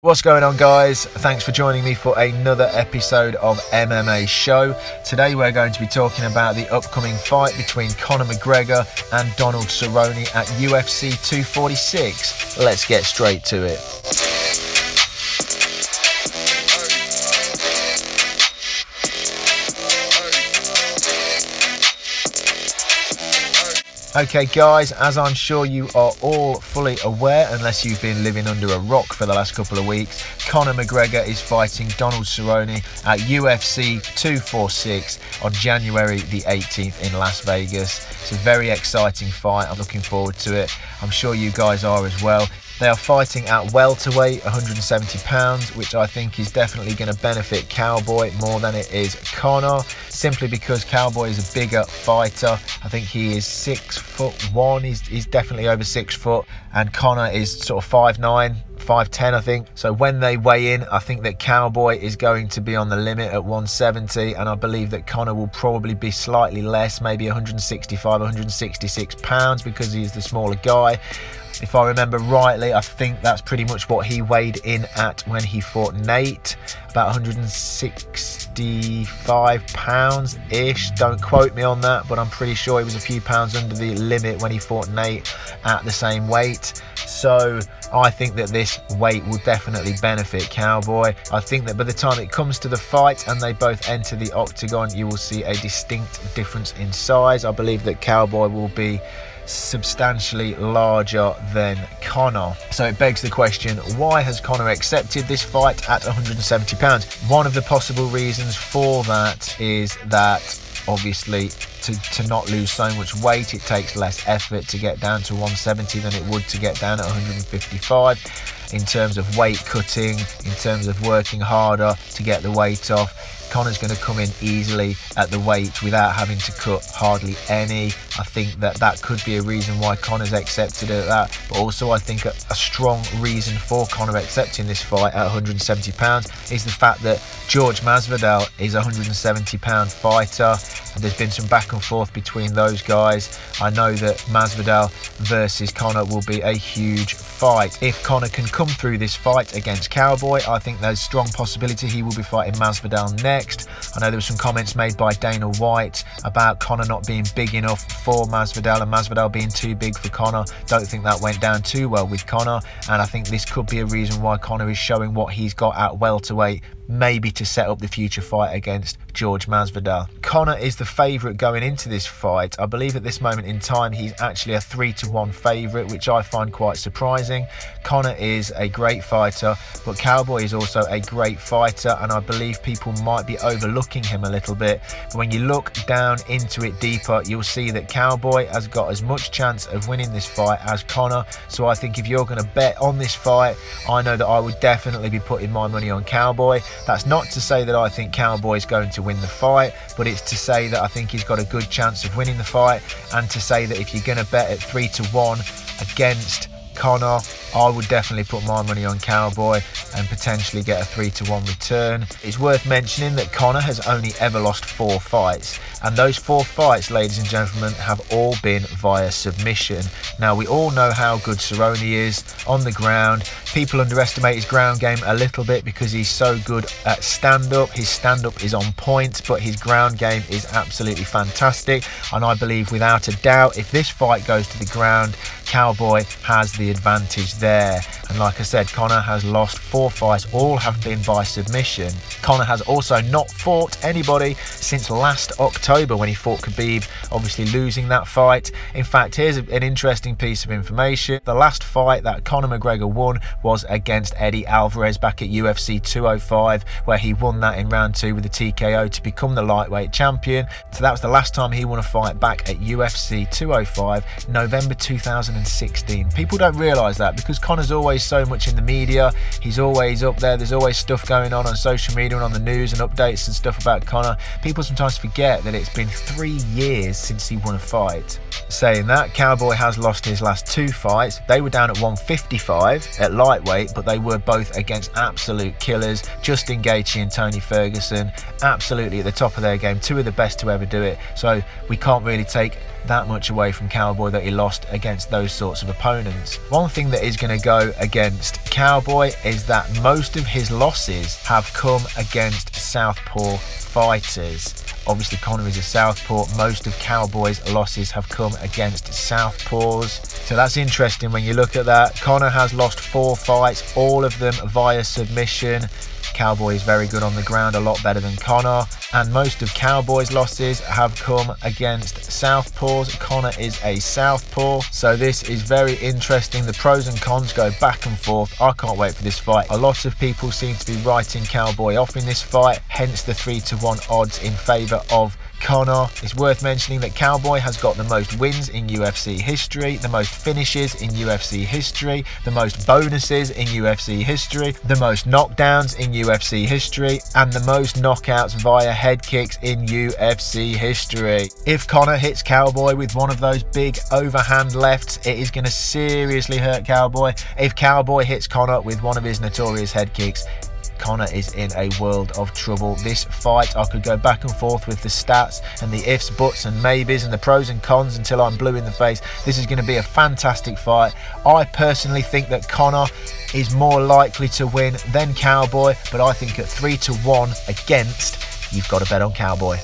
What's going on, guys? Thanks for joining me for another episode of MMA Show. Today we're going to be talking about the upcoming fight between Conor McGregor and Donald Cerrone at UFC 246. Let's get straight to it. Okay guys, as I'm sure you are all fully aware, unless you've been living under a rock for the last couple of weeks, Conor McGregor is fighting Donald Cerrone at UFC 246 on January the 18th in Las Vegas. It's a very exciting fight. I'm looking forward to it. I'm sure you guys are as well. They are fighting at welterweight, 170 pounds, which I think is definitely going to benefit Cowboy more than it is Conor, simply because Cowboy is a bigger fighter. I think he is 6'1", he's definitely over 6 foot, and Conor is sort of 5'9", 5'10", I think. So when they weigh in, I think that Cowboy is going to be on the limit at 170, and I believe that Conor will probably be slightly less, maybe 165, 166 pounds, because he's the smaller guy. If I remember rightly, I think that's pretty much what he weighed in at when he fought Nate, about 165 pounds-ish. Don't quote me on that, but I'm pretty sure he was a few pounds under the limit when he fought Nate at the same weight. So I think that this weight will definitely benefit Cowboy. I think that by the time it comes to the fight and they both enter the octagon, you will see a distinct difference in size. I believe that Cowboy will be substantially larger than Conor. So it begs the question, why has Conor accepted this fight at 170 pounds? One of the possible reasons for that is that obviously to not lose so much weight, it takes less effort to get down to 170 than it would to get down at 155. In terms of weight cutting, in terms of working harder to get the weight off, Conor's going to come in easily at the weight without having to cut hardly any. I think that could be a reason why Conor's accepted it at that. But also I think a strong reason for Conor accepting this fight at 170 pounds is the fact that George Masvidal is a 170 pound fighter. And there's been some back and forth between those guys. I know that Masvidal versus Conor will be a huge fight. If Conor can come through this fight against Cowboy, I think there's strong possibility he will be fighting Masvidal next. I know there were some comments made by Dana White about Conor not being big enough for Masvidal and Masvidal being too big for Conor. Don't think that went down too well with Conor, and I think this could be a reason why Conor is showing what he's got at welterweight, maybe to set up the future fight against George Masvidal. Conor is the favourite going into this fight. I believe at this moment in time he's actually a 3-1 favourite, which I find quite surprising. Conor is a great fighter, but Cowboy is also a great fighter, and I believe people might be overlooking him a little bit. But when you look down into it deeper, you'll see that Cowboy has got as much chance of winning this fight as Conor. So I think if you're going to bet on this fight, I know that I would definitely be putting my money on Cowboy. That's not to say that I think Cowboy's going to win the fight, but it's to say that I think he's got a good chance of winning the fight, and to say that if you're going to bet at 3-1 against Conor, I would definitely put my money on Cowboy and potentially get a 3-1 return. It's worth mentioning that Conor has only ever lost 4 fights, and those 4 fights, ladies and gentlemen, have all been via submission. Now, we all know how good Cerrone is on the ground. People underestimate his ground game a little bit because he's so good at stand-up. His stand-up is on point, but his ground game is absolutely fantastic, and I believe without a doubt, if this fight goes to the ground, Cowboy has the advantage there. And like I said, Conor has lost 4 fights, all have been by submission. Conor has also not fought anybody since last October when he fought Khabib, obviously losing that fight. In fact, here's an interesting piece of information. The last fight that Conor McGregor won was against Eddie Alvarez back at UFC 205, where he won that in round 2 with a TKO to become the lightweight champion. So that was the last time he won a fight, back at UFC 205, November 2016. People don't realise that because Conor's always so much in the media. He's always up there. There's always stuff going on social media and on the news and updates and stuff about Conor. People sometimes forget that it's been 3 years since he won a fight. Saying that, Cowboy has lost his last 2 fights. They were down at 155 at lightweight, but they were both against absolute killers. Justin Gaethje and Tony Ferguson, absolutely at the top of their game, 2 of the best to ever do it. So we can't really take that much away from Cowboy that he lost against those sorts of opponents. One thing that is going to go against Cowboy is that most of his losses have come against southpaw fighters. Obviously Conor is a southpaw. Most of Cowboy's losses have come against southpaws. So that's interesting when you look at that. Conor has lost 4 fights, all of them via submission. Cowboy is very good on the ground, a lot better than Conor. And most of Cowboy's losses have come against southpaws. Conor is a southpaw. So this is very interesting. The pros and cons go back and forth. I can't wait for this fight. A lot of people seem to be writing Cowboy off in this fight, hence the 3-1 odds in favour of Conor. It's worth mentioning that Cowboy has got the most wins in UFC history, the most finishes in UFC history, the most bonuses in UFC history, the most knockdowns in UFC history, and the most knockouts via head kicks in UFC history. If Conor hits Cowboy with one of those big overhand lefts, it is going to seriously hurt Cowboy. If Cowboy hits Conor with one of his notorious head kicks, Conor is in a world of trouble. This fight, I could go back and forth with the stats and the ifs, buts and maybes and the pros and cons until I'm blue in the face. This is going to be a fantastic fight. I personally think that Conor is more likely to win than Cowboy, but I think at 3-1 against, you've got to bet on Cowboy.